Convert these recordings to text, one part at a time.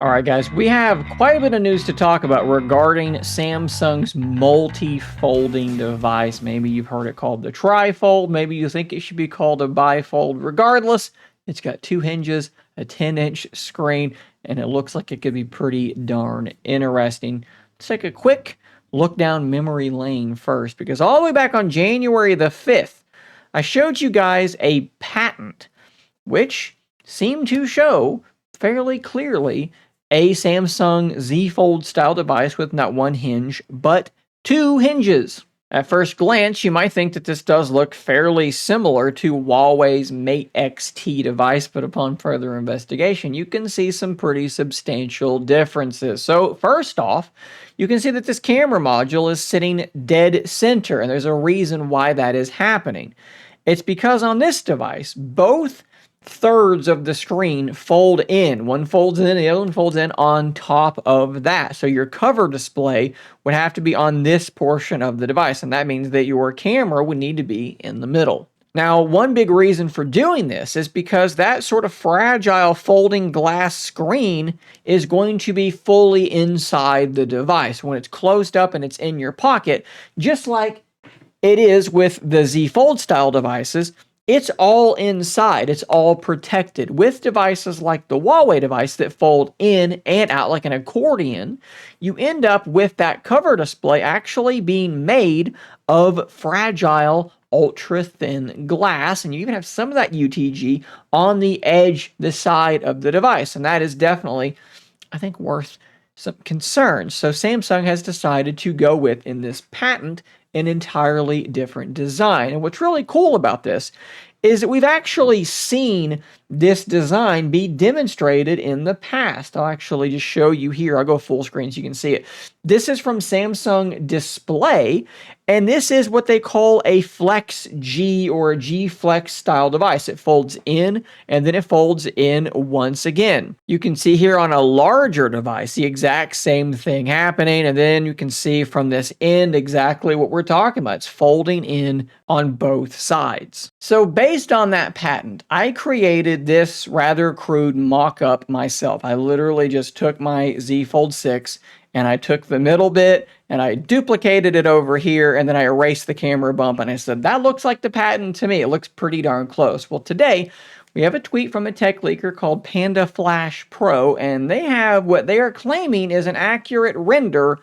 All right, guys, we have quite a bit of news to talk about regarding Samsung's multi-folding device. Maybe you've heard it called the trifold. Maybe you think it should be called a bifold. Regardless, it's got two hinges, a 10-inch screen, and it looks like it could be pretty darn interesting. Let's take a quick look down memory lane first, because all the way back on January the 5th, I showed you guys a patent which seemed to show fairly clearly a Samsung Z Fold style device with not one hinge, but two hinges. At first glance, you might think that this does look fairly similar to Huawei's Mate XT device, but upon further investigation, you can see some pretty substantial differences. So first off, you can see that this camera module is sitting dead center, and there's a reason why that is happening. It's because on this device, both thirds of the screen fold in. One folds in, the other one folds in on top of that. So your cover display would have to be on this portion of the device, and that means that your camera would need to be in the middle. Now, one big reason for doing this is because that sort of fragile folding glass screen is going to be fully inside the device when it's closed up and it's in your pocket, just like it is with the Z Fold style devices. It's all inside. It's all protected. With devices like the Huawei device that fold in and out like an accordion, you end up with that cover display actually being made of fragile, ultra-thin glass, and you even have some of that UTG on the edge, the side of the device, and that is definitely, I think, worth some concern. So Samsung has decided to go with, in this patent, an entirely different design. And what's really cool about this is that we've actually seen this design be demonstrated in the past. I'll actually just show you here. I'll go full screen so you can see it. This is from Samsung Display, and this is what they call a Flex G or a G Flex style device. It folds in and then it folds in once again. You can see here on a larger device the exact same thing happening, and then you can see from this end exactly what we're talking about. It's folding in on both sides. So based on that patent, I created this rather crude mock-up myself. I literally just took my Z Fold 6 and I took the middle bit and I duplicated it over here, and then I erased the camera bump, and I said, that looks like the patent to me. It looks pretty darn close. Well, today we have a tweet from a tech leaker called Panda Flash Pro, and they have what they are claiming is an accurate render,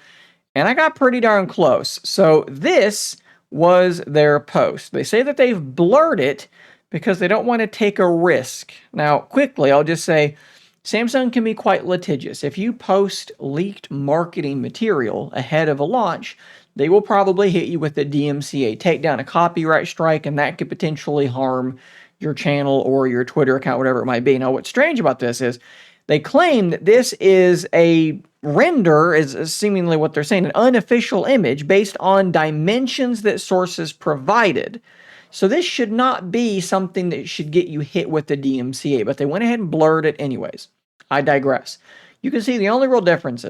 and I got pretty darn close. So this was their post. They say that they've blurred it because they don't want to take a risk. Now, quickly, I'll just say, Samsung can be quite litigious. If you post leaked marketing material ahead of a launch, they will probably hit you with a DMCA takedown, a copyright strike, and that could potentially harm your channel or your Twitter account, whatever it might be. Now, what's strange about this is they claim that this is a render, is seemingly what they're saying, an unofficial image based on dimensions that sources provided. So this should not be something that should get you hit with the DMCA, but they went ahead and blurred it anyways. I digress. You can see the only real difference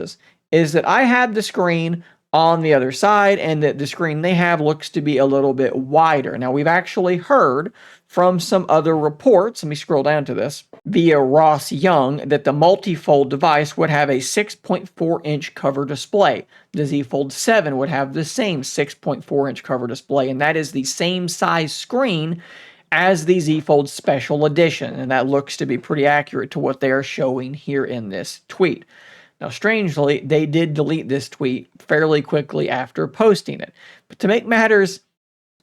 is that I have the screen on the other side, and that the screen they have looks to be a little bit wider. Now, we've actually heard from some other reports, let me scroll down to this, via Ross Young, that the multi-fold device would have a 6.4-inch cover display. The Z Fold 7 would have the same 6.4-inch cover display, and that is the same size screen as the Z Fold Special Edition, and that looks to be pretty accurate to what they are showing here in this tweet. Now, strangely, they did delete this tweet fairly quickly after posting it. But to make matters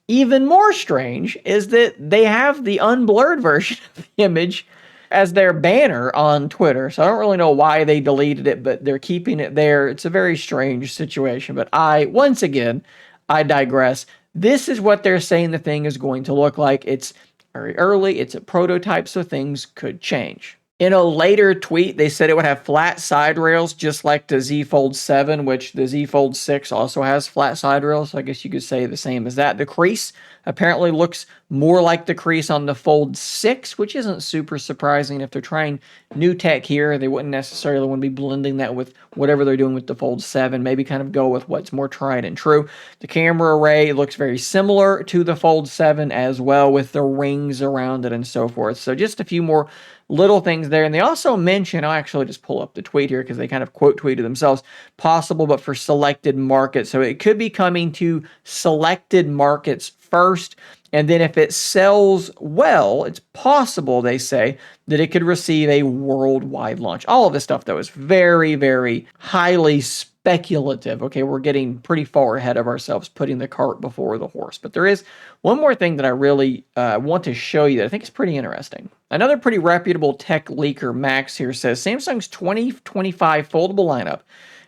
even more strange is that they have the unblurred version of the image as their banner on Twitter. So I don't really know why they deleted it, but they're keeping it there. It's a very strange situation. But once again, I digress. This is what they're saying the thing is going to look like. It's very early. It's a prototype, so things could change. In a later tweet, they said it would have flat side rails, just like the Z Fold 7, which the Z Fold 6 also has flat side rails, so I guess you could say the same as that. The crease apparently looks more like the crease on the Fold 6, which isn't super surprising. If they're trying new tech here, they wouldn't necessarily want to be blending that with whatever they're doing with the Fold 7, maybe kind of go with what's more tried and true. The camera array looks very similar to the Fold 7 as well, with the rings around it and so forth. So just a few more little things there. And they also mention, I'll actually just pull up the tweet here because they kind of quote tweeted themselves, possible, but for selected markets. So it could be coming to selected markets first. And then if it sells well, it's possible, they say, that it could receive a worldwide launch. All of this stuff, though, is very, very highly speculative. Okay, we're getting pretty far ahead of ourselves, putting the cart before the horse. But there is one more thing that I really want to show you that I think is pretty interesting. Another pretty reputable tech leaker, Max, here says Samsung's 2025 foldable lineup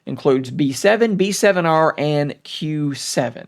includes B7, B7R, and Q7.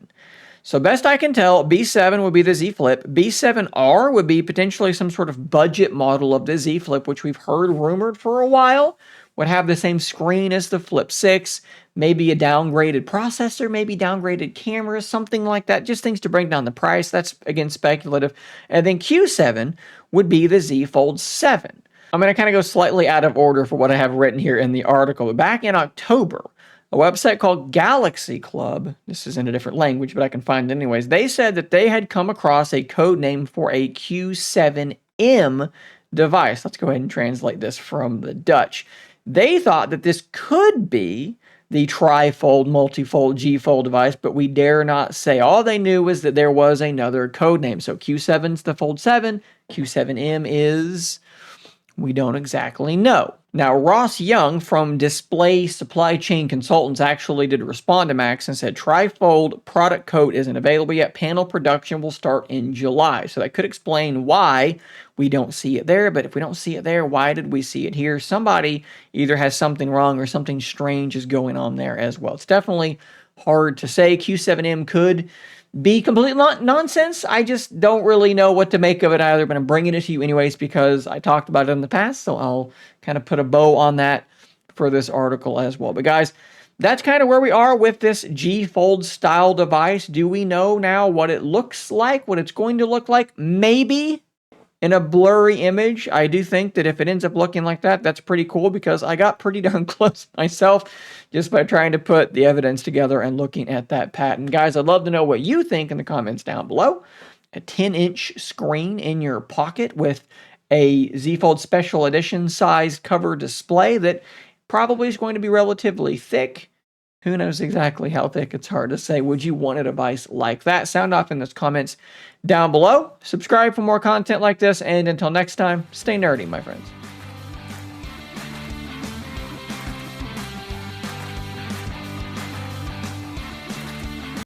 So best I can tell, B7 would be the Z Flip. B7R would be potentially some sort of budget model of the Z Flip, which we've heard rumored for a while, would have the same screen as the Flip 6, maybe a downgraded processor, maybe downgraded cameras, something like that. Just things to bring down the price. That's, again, speculative. And then Q7 would be the Z Fold 7. I'm going to kind of go slightly out of order for what I have written here in the article. But back in October, a website called Galaxy Club, this is in a different language, but I can find it anyways, they said that they had come across a code name for a Q7M device. Let's go ahead and translate this from the Dutch. They thought that this could be the tri-fold, multi-fold, G-fold device, but we dare not say. All they knew was that there was another code name. So Q7's the Fold 7, Q7M is... we don't exactly know. Now, Ross Young from Display Supply Chain Consultants actually did respond to Max and said, Trifold product code isn't available yet. Panel production will start in July. So that could explain why we don't see it there. But if we don't see it there, why did we see it here? Somebody either has something wrong or something strange is going on there as well. It's definitely hard to say. Q7M could be complete nonsense. I just don't really know what to make of it either, but I'm bringing it to you anyways because I talked about it in the past, so I'll kind of put a bow on that for this article as well. But guys, that's kind of where we are with this G Fold style device. Do we know now what it looks like, what it's going to look like? Maybe in a blurry image. I do think that if it ends up looking like that, that's pretty cool because I got pretty darn close myself just by trying to put the evidence together and looking at that patent. Guys, I'd love to know what you think in the comments down below. A 10-inch screen in your pocket with a Z Fold Special Edition sized cover display that probably is going to be relatively thick. Who knows exactly how thick? It's hard to say. Would you want a device like that? Sound off in those comments down below. Subscribe for more content like this. And until next time, stay nerdy, my friends.